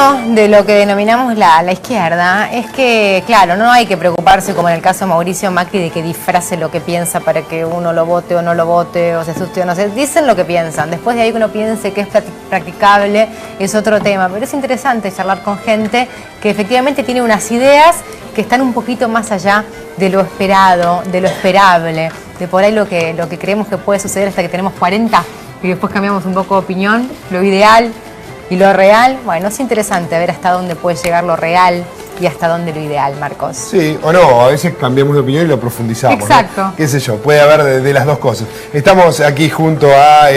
bueno de lo que denominamos la izquierda es que, claro, no hay que preocuparse, como en el caso de Mauricio Macri, de que disfrace lo que piensa para que uno lo vote o no lo vote, o se asuste o no se... Dicen lo que piensan. Después de ahí que uno piense que es practicable es otro tema. Pero es interesante charlar con gente que efectivamente tiene unas ideas que están un poquito más allá de lo esperado, de lo esperable, de por ahí lo que creemos que puede suceder hasta que tenemos 40 y después cambiamos un poco de opinión, lo ideal y lo real. Bueno, es interesante ver hasta dónde puede llegar lo real y hasta dónde lo ideal, Marcos. Sí, o no, a veces cambiamos de opinión y lo profundizamos. Exacto. ¿No? Qué sé yo, puede haber de las dos cosas. Estamos aquí junto a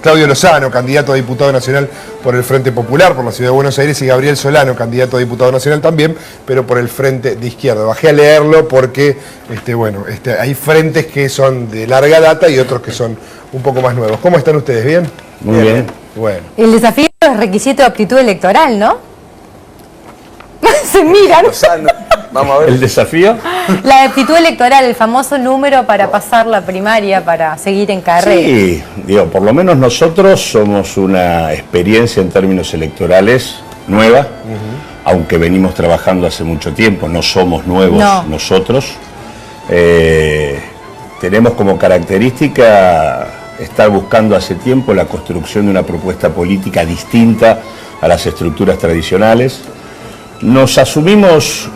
Claudio Lozano, candidato a diputado nacional por el Frente Popular, por la Ciudad de Buenos Aires, y Gabriel Solano, candidato a diputado nacional también, pero por el Frente de Izquierda. Bajé a leerlo porque, hay frentes que son de larga data y otros que son un poco más nuevos. ¿Cómo están ustedes? ¿Bien? Muy bien. Bueno. El desafío es requisito de aptitud electoral, ¿no? Se miran. Vamos a ver. ¿El desafío? La aptitud electoral, el famoso número para pasar la primaria, para seguir en carrera. Sí, digo, por lo menos nosotros somos una experiencia en términos electorales nueva, aunque venimos trabajando hace mucho tiempo, no somos nuevos nosotros. Tenemos como característica estar buscando hace tiempo la construcción de una propuesta política distinta a las estructuras tradicionales. Nos asumimos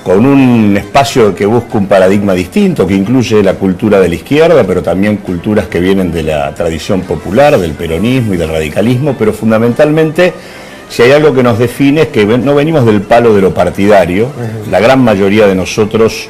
con un espacio que busca un paradigma distinto, que incluye la cultura de la izquierda, pero también culturas que vienen de la tradición popular, del peronismo y del radicalismo, pero fundamentalmente, si hay algo que nos define es que no venimos del palo de lo partidario. La gran mayoría de nosotros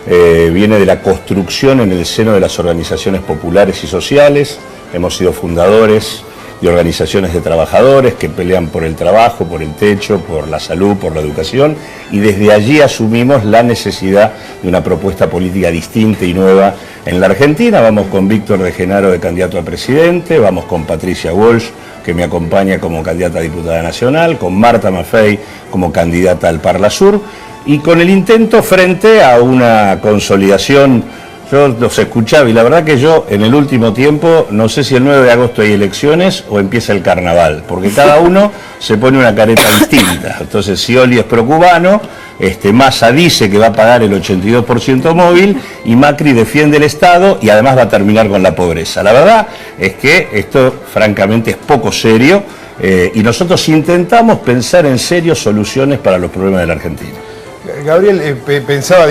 viene de la construcción en el seno de las organizaciones populares y sociales. Hemos sido fundadores de organizaciones de trabajadores que pelean por el trabajo, por el techo, por la salud, por la educación, y desde allí asumimos la necesidad de una propuesta política distinta y nueva en la Argentina. Vamos con Víctor de Genaro de candidato a presidente, vamos con Patricia Walsh, que me acompaña como candidata a diputada nacional, con Marta Maffei como candidata al Parla Sur, y con el intento frente a una consolidación. Yo los escuchaba y la verdad que yo en el último tiempo, no sé si el 9 de agosto hay elecciones o empieza el carnaval, porque cada uno se pone una careta distinta. Entonces Scioli es procubano, Massa dice que va a pagar el 82% móvil y Macri defiende el Estado y además va a terminar con la pobreza. La verdad es que esto francamente es poco serio y nosotros intentamos pensar en serio soluciones para los problemas de la Argentina. Gabriel, pensaba,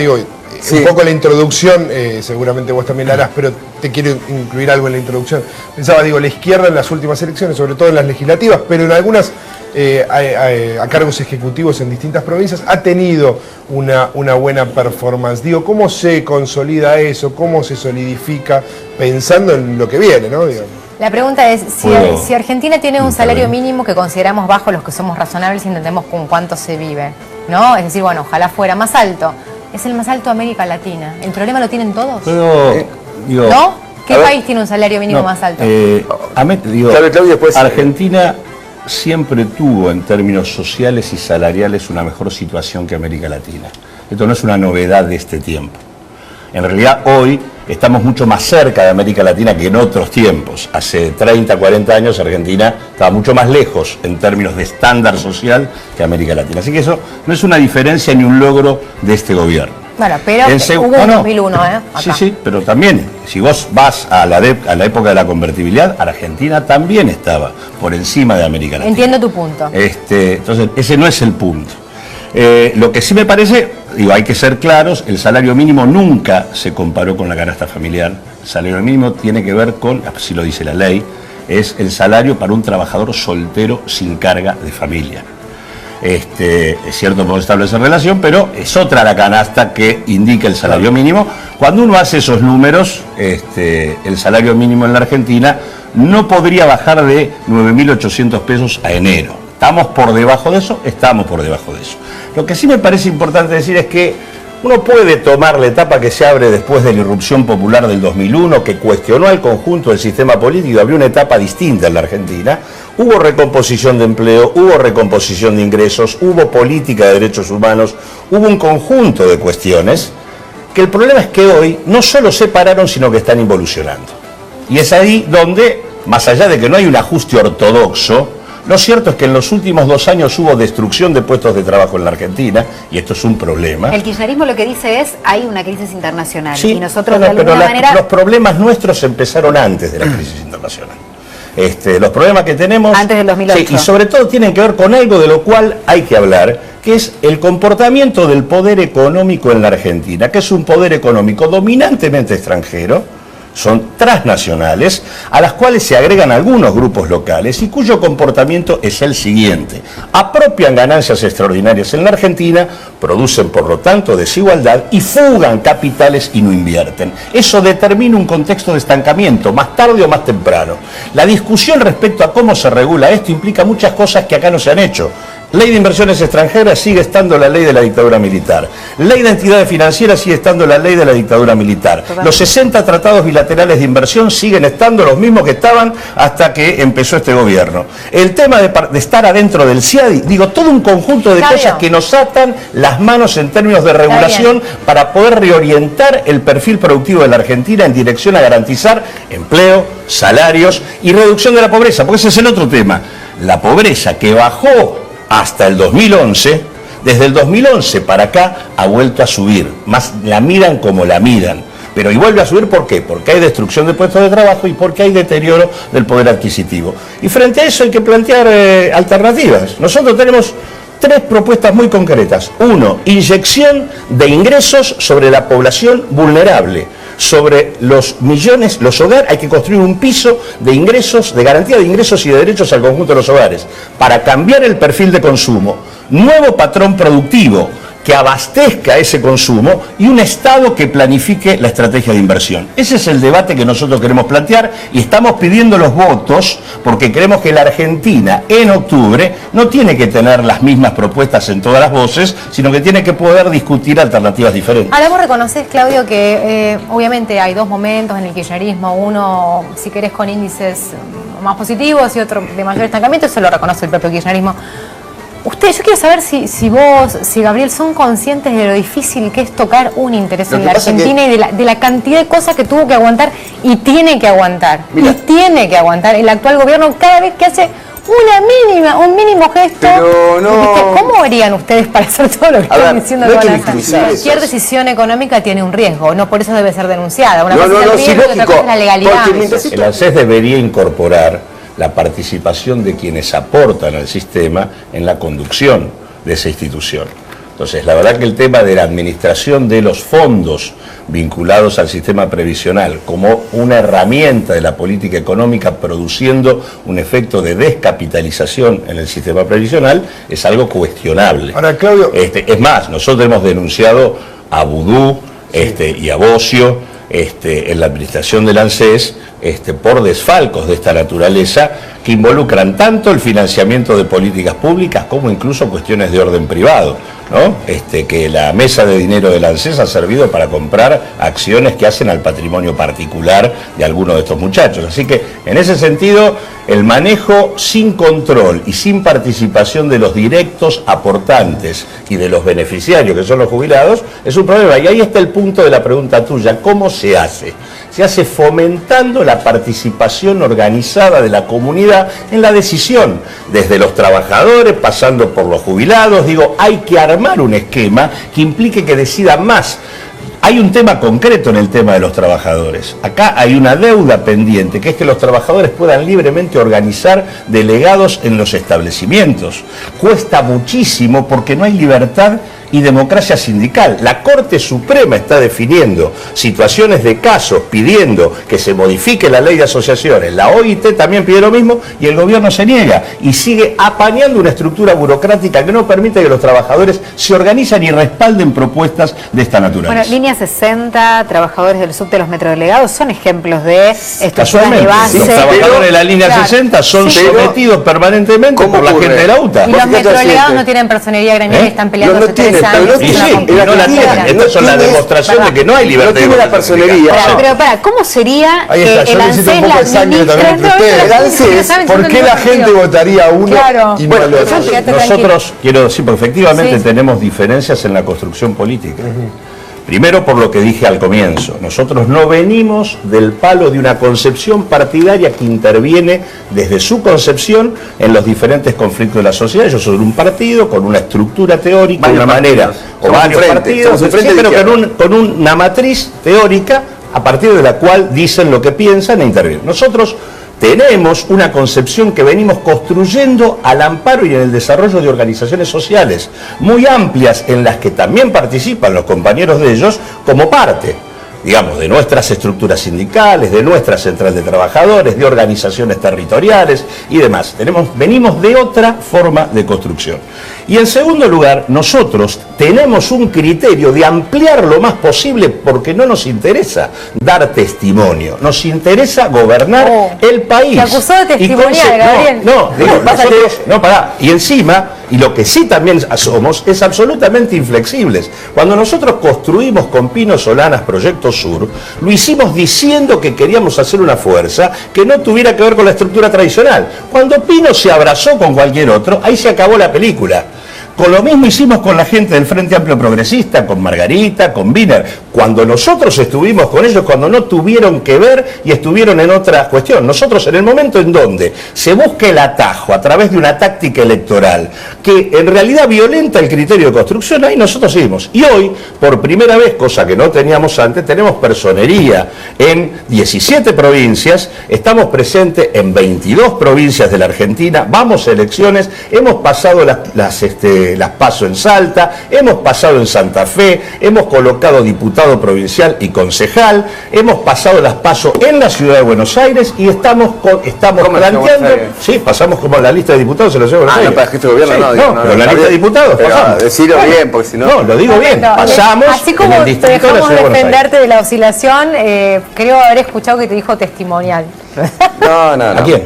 Sí. Un poco la introducción, seguramente vos también la harás, pero te quiero incluir algo en la introducción. Pensaba, la izquierda en las últimas elecciones, sobre todo en las legislativas, pero en algunas a cargos ejecutivos en distintas provincias, ha tenido una buena performance. ¿Cómo se consolida eso? ¿Cómo se solidifica pensando en lo que viene, ¿no? La pregunta es, si Argentina tiene un salario mínimo que consideramos bajo los que somos razonables y entendemos con cuánto se vive, ¿no? Es decir, bueno, ojalá fuera más alto. Es el más alto de América Latina. ¿El problema lo tienen todos? Pero, ¿no? ¿Qué país tiene un salario mínimo más alto? Argentina siempre tuvo en términos sociales y salariales una mejor situación que América Latina. Esto no es una novedad de este tiempo. En realidad hoy estamos mucho más cerca de América Latina que en otros tiempos. Hace 30, 40 años Argentina estaba mucho más lejos en términos de estándar social que América Latina. Así que eso no es una diferencia ni un logro de este gobierno. Bueno, pero hubo un 2001, ¿eh? Acá. Sí, pero también, si vos vas a la época de la convertibilidad, Argentina también estaba por encima de América Latina. Entiendo tu punto. Entonces, ese no es el punto. Lo que sí me parece, hay que ser claros, el salario mínimo nunca se comparó con la canasta familiar. El salario mínimo tiene que ver con, así lo dice la ley, es el salario para un trabajador soltero sin carga de familia. Es cierto, podemos establecer relación, pero es otra la canasta que indica el salario mínimo. Cuando uno hace esos números, el salario mínimo en la Argentina no podría bajar de 9.800 pesos a enero. ¿Estamos por debajo de eso? Estamos por debajo de eso. Lo que sí me parece importante decir es que uno puede tomar la etapa que se abre después de la irrupción popular del 2001, que cuestionó al conjunto del sistema político, abrió una etapa distinta en la Argentina. Hubo recomposición de empleo, hubo recomposición de ingresos, hubo política de derechos humanos, hubo un conjunto de cuestiones que el problema es que hoy no solo se pararon, sino que están involucionando. Y es ahí donde, más allá de que no hay un ajuste ortodoxo, Lo cierto es que en los últimos 2 años hubo destrucción de puestos de trabajo en la Argentina, y esto es un problema. El kirchnerismo lo que dice es, hay una crisis internacional, Sí, y nosotros bueno, de alguna manera... los problemas nuestros empezaron antes de la crisis internacional. Los problemas que tenemos... Antes del 2008. Sí, y sobre todo tienen que ver con algo de lo cual hay que hablar, que es el comportamiento del poder económico en la Argentina, que es un poder económico dominantemente extranjero, son transnacionales, a las cuales se agregan algunos grupos locales y cuyo comportamiento es el siguiente: apropian ganancias extraordinarias en la Argentina, producen por lo tanto desigualdad y fugan capitales y no invierten. Eso determina un contexto de estancamiento, más tarde o más temprano. La discusión respecto a cómo se regula esto implica muchas cosas que acá no se han hecho. Ley de inversiones extranjeras, sigue estando la ley de la dictadura militar. Ley de entidades financieras, sigue estando la ley de la dictadura militar. Los 60 tratados bilaterales de inversión siguen estando los mismos que estaban hasta que empezó este gobierno. El tema de estar adentro del CIADI, digo, todo un conjunto de cosas que nos atan las manos en términos de regulación para poder reorientar el perfil productivo de la Argentina en dirección a garantizar empleo, salarios y reducción de la pobreza, porque ese es el otro tema. La pobreza que bajó hasta el 2011, desde el 2011 para acá ha vuelto a subir, más la miran como la miran, pero y vuelve a subir, ¿por qué? Porque hay destrucción de puestos de trabajo y porque hay deterioro del poder adquisitivo. Y frente a eso hay que plantear alternativas. Nosotros tenemos 3 propuestas muy concretas. 1, inyección de ingresos sobre la población vulnerable. Sobre los millones, los hogares, hay que construir un piso de ingresos, de garantía de ingresos y de derechos al conjunto de los hogares, para cambiar el perfil de consumo, nuevo patrón productivo que abastezca ese consumo y un Estado que planifique la estrategia de inversión. Ese es el debate que nosotros queremos plantear y estamos pidiendo los votos porque creemos que la Argentina en octubre no tiene que tener las mismas propuestas en todas las voces, sino que tiene que poder discutir alternativas diferentes. Ahora vos reconoces, Claudio, que obviamente hay 2 momentos en el kirchnerismo, uno, si querés, con índices más positivos y otro de mayor estancamiento, eso lo reconoce el propio kirchnerismo. Ustedes, yo quiero saber si vos, si Gabriel, son conscientes de lo difícil que es tocar un interés en la Argentina y de la cantidad de cosas que tuvo que aguantar y tiene que aguantar. Mira, y tiene que aguantar el actual gobierno cada vez que hace un mínimo gesto. Pero no... ¿Cómo harían ustedes para hacer todo lo que están diciendo? No cualquier decisión económica tiene un riesgo, no por eso debe ser denunciada. Una cosa es el riesgo y otra cosa es la legalidad. El ANSES debería incorporar la participación de quienes aportan al sistema en la conducción de esa institución. Entonces, la verdad que el tema de la administración de los fondos vinculados al sistema previsional como una herramienta de la política económica produciendo un efecto de descapitalización en el sistema previsional es algo cuestionable. Ahora, Claudio... es más, nosotros hemos denunciado a Vudú y a Bocio en la administración del ANSES por desfalcos de esta naturaleza que involucran tanto el financiamiento de políticas públicas como incluso cuestiones de orden privado, ¿no? Que la mesa de dinero del ANSES ha servido para comprar acciones que hacen al patrimonio particular de algunos de estos muchachos. Así que, en ese sentido, el manejo sin control y sin participación de los directos aportantes y de los beneficiarios, que son los jubilados, es un problema. Y ahí está el punto de la pregunta tuya: ¿cómo se hace? Se hace fomentando la participación organizada de la comunidad en la decisión, desde los trabajadores, pasando por los jubilados. Digo, hay que armar un esquema que implique que decidan más. Hay un tema concreto en el tema de los trabajadores. Acá hay una deuda pendiente, que es que los trabajadores puedan libremente organizar delegados en los establecimientos. Cuesta muchísimo porque no hay libertad y democracia sindical. La Corte Suprema está definiendo situaciones de casos, pidiendo que se modifique la ley de asociaciones. La OIT también pide lo mismo y el gobierno se niega y sigue apañando una estructura burocrática que no permite que los trabajadores se organizan y respalden propuestas de esta naturaleza. Bueno, línea 60, trabajadores del subte, los metrodelegados, son ejemplos de estructuras de base. Los trabajadores de la línea 60 son sometidos permanentemente por la gente de la UTA. Y los metrodelegados no tienen personería gremial y están peleando hace 3 años. No la tienen. Estas son la demostración de que no hay libertad. No tiene la personería. Pero ¿cómo sería que el ANSES la administre? ¿Por qué la gente votaría a uno y no al otro? Nosotros, quiero decir, porque efectivamente tenemos diferencias en la construcción política. Primero, por lo que dije al comienzo, nosotros no venimos del palo de una concepción partidaria que interviene desde su concepción en los diferentes conflictos de la sociedad. Ellos son un partido con una estructura teórica, Varios una manera, partidos. o Somos varios un frente, partidos, somos un frente sí, de pero izquierda. con una matriz teórica a partir de la cual dicen lo que piensan e intervienen. Nosotros tenemos una concepción que venimos construyendo al amparo y en el desarrollo de organizaciones sociales muy amplias en las que también participan los compañeros de ellos como parte, digamos, de nuestras estructuras sindicales, de nuestra central de trabajadores, de organizaciones territoriales y demás. Venimos de otra forma de construcción. Y en segundo lugar, nosotros tenemos un criterio de ampliar lo más posible porque no nos interesa dar testimonio, nos interesa gobernar el país. Te acusó de testimonial, Gabriel. Pará. Y encima, y lo que sí también somos, es absolutamente inflexibles. Cuando nosotros construimos con Pino Solanas Proyecto Sur, lo hicimos diciendo que queríamos hacer una fuerza que no tuviera que ver con la estructura tradicional. Cuando Pino se abrazó con cualquier otro, ahí se acabó la película. Con lo mismo hicimos con la gente del Frente Amplio Progresista, con Margarita, con Wiener. Cuando nosotros estuvimos con ellos, cuando no tuvieron que ver y estuvieron en otra cuestión. Nosotros, en el momento en donde se busca el atajo a través de una táctica electoral que en realidad violenta el criterio de construcción, ahí nosotros seguimos. Y hoy, por primera vez, cosa que no teníamos antes, tenemos personería en 17 provincias, estamos presentes en 22 provincias de la Argentina, vamos a elecciones, hemos pasado las PASO en Salta, hemos pasado en Santa Fe, hemos colocado diputado provincial y concejal, hemos pasado las PASO en la ciudad de Buenos Aires y estamos planteando, sí, pasamos como la lista de diputados en la ciudad de Buenos Aires. No, para el jefe de gobierno sí, no, pero la lista de diputados pero pasamos. decirlo bien, porque si no... No, lo digo bien, pasamos Así como en el te distrito de la dejamos ciudad de Buenos Aires. defenderte de la oscilación, creo haber escuchado que te dijo testimonial. No. ¿A quién?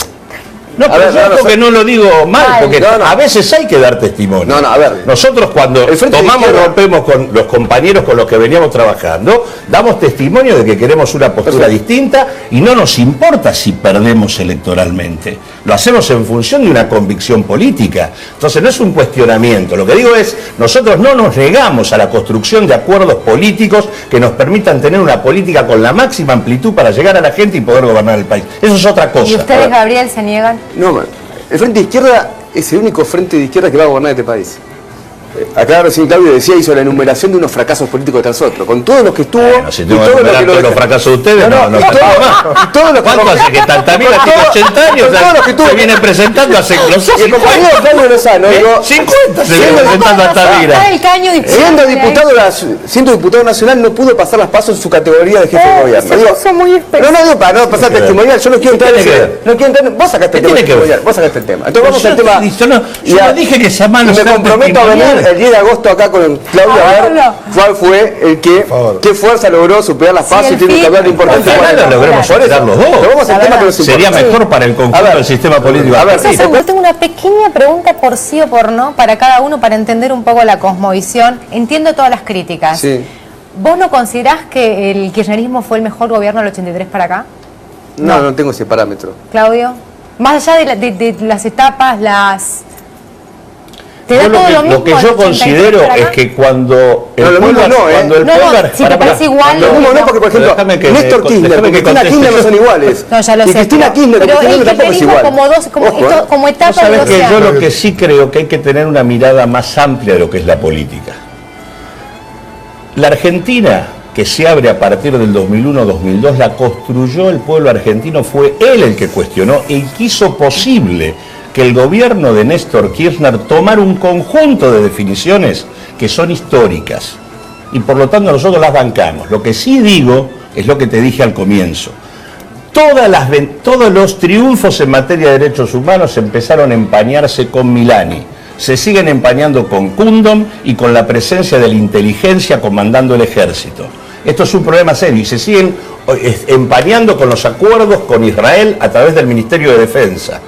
No, A pero ver, yo no, porque no lo digo mal, Mal. porque No. a veces hay que dar testimonio. No, a ver. Nosotros cuando El Frente de tomamos y Izquierda- rompemos con los compañeros con los que veníamos trabajando, damos testimonio de que queremos una postura Perfecto. distinta y no nos importa si perdemos electoralmente. Lo hacemos en función de una convicción política. Entonces no es un cuestionamiento. Lo que digo es, nosotros no nos negamos a la construcción de acuerdos políticos que nos permitan tener una política con la máxima amplitud para llegar a la gente y poder gobernar el país. Eso es otra cosa. ¿Y ustedes, Gabriel, se niegan? No, man. El Frente de Izquierda es el único frente de izquierda que va a gobernar este país. Acá recién Claudio decía, hizo la enumeración de unos fracasos políticos tras otros, con todos los que estuvo... Bueno, si y tengo que todo lo enumerar que lo todos los deja- fracasos de ustedes, no y faltaba más. y todos los que ¿Cuánto hace que Altamira tiene 80 años? Con todos los que tuvo. Se vienen presentando hace, no sé, Y el compañero 50. Claudio Lozano, digo, 50 se siendo viene presentando Está Altamira. el caño siendo diputado nacional no pudo pasar las pasos en su categoría de jefe de gobierno. se Digo, puso muy no, para no pasar ¿Qué tiene que ver? testimonial, yo no quiero entrar en tiene que ese... ver? No quiero entrar, vos sacaste el ¿Qué tema tiene que ver? testimonial, vos sacaste el tema. Entonces vamos al tema... Yo no dije que sea malo Y me ser comprometo a venir testimonial. el 10 de agosto acá con Claudio a ver Hágalo. cuál fue el que, favor. qué fuerza logró superar las pasos y el tiene que fin, hablar lo importante. ojalá cuál es. logremos Por eso, superar los dos. pero vamos al La tema que verdad. nos Sería importa. mejor para el conjunto A ver. del sistema político. A ver, Yo tengo una pequeña pregunta por sí o por no para cada uno para entender un poco la cosmovisión. Entiendo todas las críticas. Sí. ¿Vos no considerás que el kirchnerismo fue el mejor gobierno del 83 para acá? No tengo ese parámetro. Claudio. Más allá de las etapas, ¿te da Yo todo lo mismo? lo que el yo 83 considero para acá? es que cuando No, lo mismo no, cuando el No, pueblo- si te parece igual, Lo mismo no, porque por ejemplo, Déjame que Néstor me- Kirchner déjame y que Cristina conteste Kirchner no yo. son iguales. No, ya lo y sé. Cristina Kirchner y pero Cristina el tampoco es kirchnerismo igual. como etapa Vos sabés de que yo océano. lo que sí creo que hay que tener una mirada más amplia de lo que es la política. La Argentina, que se abre a partir del 2001-2002, la construyó el pueblo argentino, fue él el que cuestionó y quiso posible que el gobierno de Néstor Kirchner tomara un conjunto de definiciones que son históricas y por lo tanto nosotros las bancamos. Lo que sí digo es lo que te dije al comienzo. Todos los triunfos en materia de derechos humanos empezaron a empañarse con Milani. Se siguen empañando con Kundom y con la presencia de la inteligencia comandando el ejército. Esto es un problema serio y se siguen empañando con los acuerdos con Israel a través del Ministerio de Defensa.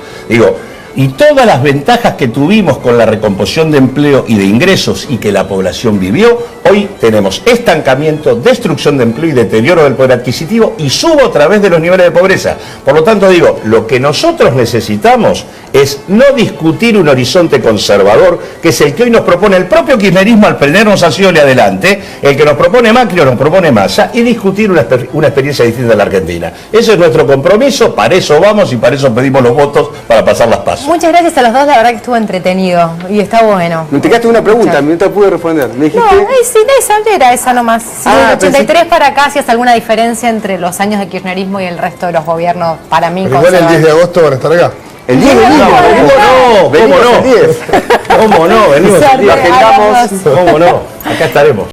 Y todas las ventajas que tuvimos con la recomposición de empleo y de ingresos y que la población vivió, Hoy tenemos estancamiento, destrucción de empleo y deterioro del poder adquisitivo y subo otra vez de los niveles de pobreza. Por lo tanto, digo, lo que nosotros necesitamos es no discutir un horizonte conservador, que es el que hoy nos propone el propio kirchnerismo al ponernos hacia adelante, el que nos propone Macri o nos propone Massa, y discutir una experiencia distinta en la Argentina. Ese es nuestro compromiso, para eso vamos y para eso pedimos los votos para pasar las pasos. Muchas gracias a los dos, la verdad que estuvo entretenido y está bueno. Me te quedaste una pregunta, no te pude responder. Me dijiste... No, sí, era esa nomás. Si del 83 para acá, si hace alguna diferencia entre los años de kirchnerismo y el resto de los gobiernos, para mí. Pero igual el 10 de agosto van a estar acá. El 10 de agosto. ¿Cómo no? ¿Cómo no? Venimos el 10. Lo agendamos. ¿Cómo no? Acá estaremos.